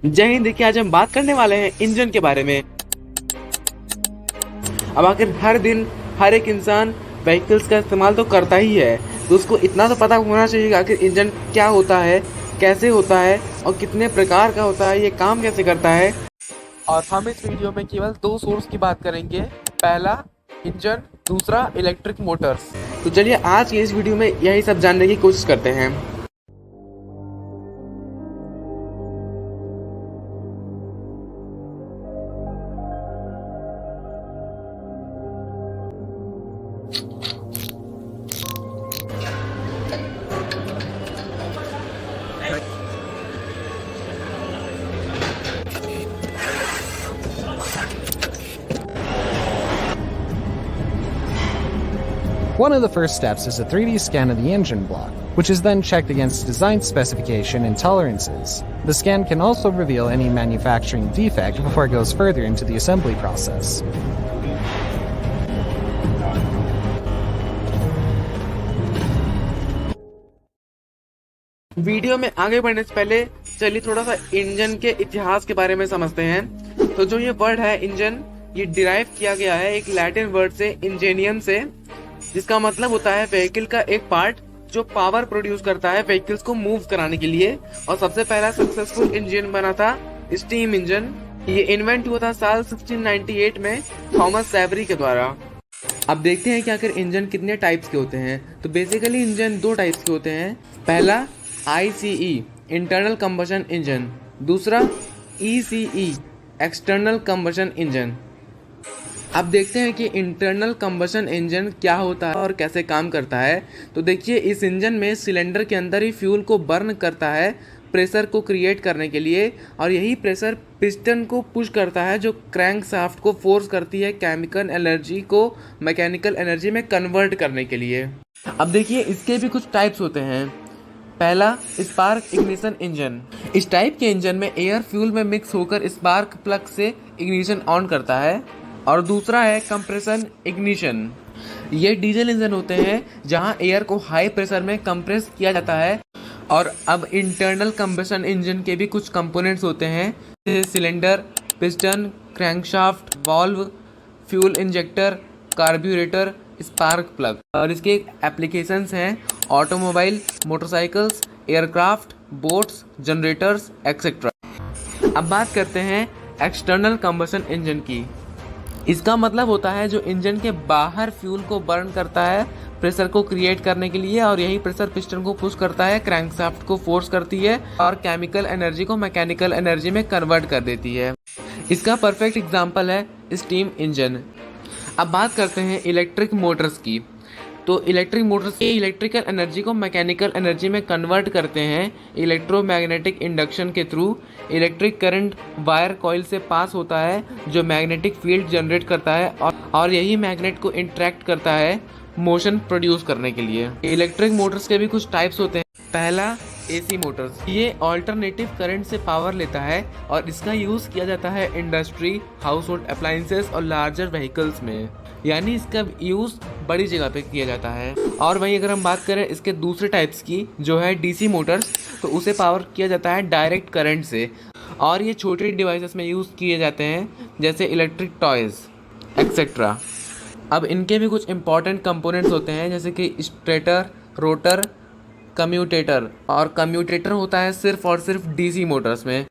जय हिंद। देखिए, आज हम बात करने वाले हैं इंजन के बारे में। अब आखिर हर दिन हर एक इंसान व्हीकल्स का इस्तेमाल तो करता ही है, तो उसको इतना तो पता होना चाहिए कि आखिर इंजन क्या होता है, कैसे होता है और कितने प्रकार का होता है, ये काम कैसे करता है। और हम इस वीडियो में केवल दो सोर्स की बात करेंगे, पहला इंजन, दूसरा इलेक्ट्रिक मोटर्स। तो चलिए आज के इस वीडियो में यही सब जानने की कोशिश करते हैं। One of the first steps is a 3D scan of the engine block, which is then checked against design specification and tolerances. The scan can also reveal any manufacturing defect before it goes further into the assembly process. Video में आगे बढ़ने से पहले चलिए थोड़ा सा engine के इतिहास के बारे में समझते हैं। तो जो ये वर्ड है इंजन, ये डिराइव किया गया है एक लैटिन वर्ड से, इंजेनियम से, जिसका मतलब होता है व्हीकल का एक पार्ट जो पावर प्रोड्यूस करता है व्हीकल्स को मूव कराने के लिए। और सबसे पहला सक्सेसफुल इंजन बना था स्टीम इंजन। ये इन्वेंट हुआ था साल 1698 में थॉमस सैवरी के द्वारा। अब देखते हैं कि आखिर इंजन कितने टाइप्स के होते हैं। तो बेसिकली इंजन दो टाइप्स के होते हैं। पहला ICE इंटरनल कंबशन इंजन, दूसरा ECE एक्सटर्नल कंबशन इंजन। अब देखते हैं कि इंटरनल कंबशन इंजन क्या होता है और कैसे काम करता है। तो देखिए, इस इंजन में सिलेंडर के अंदर ही फ्यूल को बर्न करता है प्रेशर को क्रिएट करने के लिए, और यही प्रेशर पिस्टन को पुश करता है जो क्रैंक शाफ्ट को फोर्स करती है केमिकल एनर्जी को मैकेनिकल एनर्जी में कन्वर्ट करने के लिए। अब देखिए, इसके भी कुछ टाइप्स होते हैं। पहला स्पार्क इग्निशन इंजन। इस टाइप के इंजन में एयर फ्यूल में मिक्स होकर स्पार्क प्लग से इग्निशन ऑन करता है। और दूसरा है कंप्रेशन इग्निशन। ये डीजल इंजन होते हैं जहां एयर को हाई प्रेशर में कंप्रेस किया जाता है। और अब इंटरनल कंबशन इंजन के भी कुछ कंपोनेंट्स होते हैं, जैसे cylinder, piston, crankshaft, valve, fuel injector, carburettor, spark plug. और इसके एप्लीकेशंस हैं automobile, motorcycles, aircraft, boats, generators etcetera. अब बात करते हैं एक्सटर्नल कंबशन इंजन की। इसका मतलब होता है जो इंजन के बाहर फ्यूल को बर्न करता है प्रेशर को क्रिएट करने के लिए, और यही प्रेशर पिस्टन को पुश करता है, क्रैंकशाफ्ट को फोर्स करती है और केमिकल एनर्जी को मैकेनिकल एनर्जी में कन्वर्ट कर देती है। इसका परफेक्ट एग्जांपल है स्टीम इंजन। अब बात करते हैं इलेक्ट्रिक मोटर्स की। तो इलेक्ट्रिक मोटर्स इलेक्ट्रिकल एनर्जी को मैकेनिकल एनर्जी में कन्वर्ट करते हैं इलेक्ट्रोमैग्नेटिक इंडक्शन के through. Electric current wire coil से पास होता है जो मैग्नेटिक फील्ड जनरेट करता है, और यही मैग्नेट को इंट्रैक्ट करता है मोशन प्रोड्यूस करने के लिए। इलेक्ट्रिक मोटर्स के भी कुछ टाइप्स होते हैं। पहला AC मोटर्स। ये ऑल्टरनेटिव करंट से पावर लेता है और इसका यूज़ किया जाता है इंडस्ट्री, हाउस होल्ड अप्लायंसेस और लार्जर व्हीकल्स में, यानी इसका यूज़ बड़ी जगह पे किया जाता है। और वहीं अगर हम बात करें इसके दूसरे टाइप्स की, जो है DC मोटर्स, तो उसे पावर किया जाता है डायरेक्ट करंट से, और ये छोटे डिवाइसेस में यूज़ किए जाते हैं जैसे इलेक्ट्रिक टॉयज़ एक्सेट्रा। अब इनके भी कुछ इंपॉर्टेंट कंपोनेंट्स होते हैं, जैसे कि स्टेटर, रोटर, कम्यूटेटर। और कम्यूटेटर होता है सिर्फ और सिर्फ DC मोटर्स में,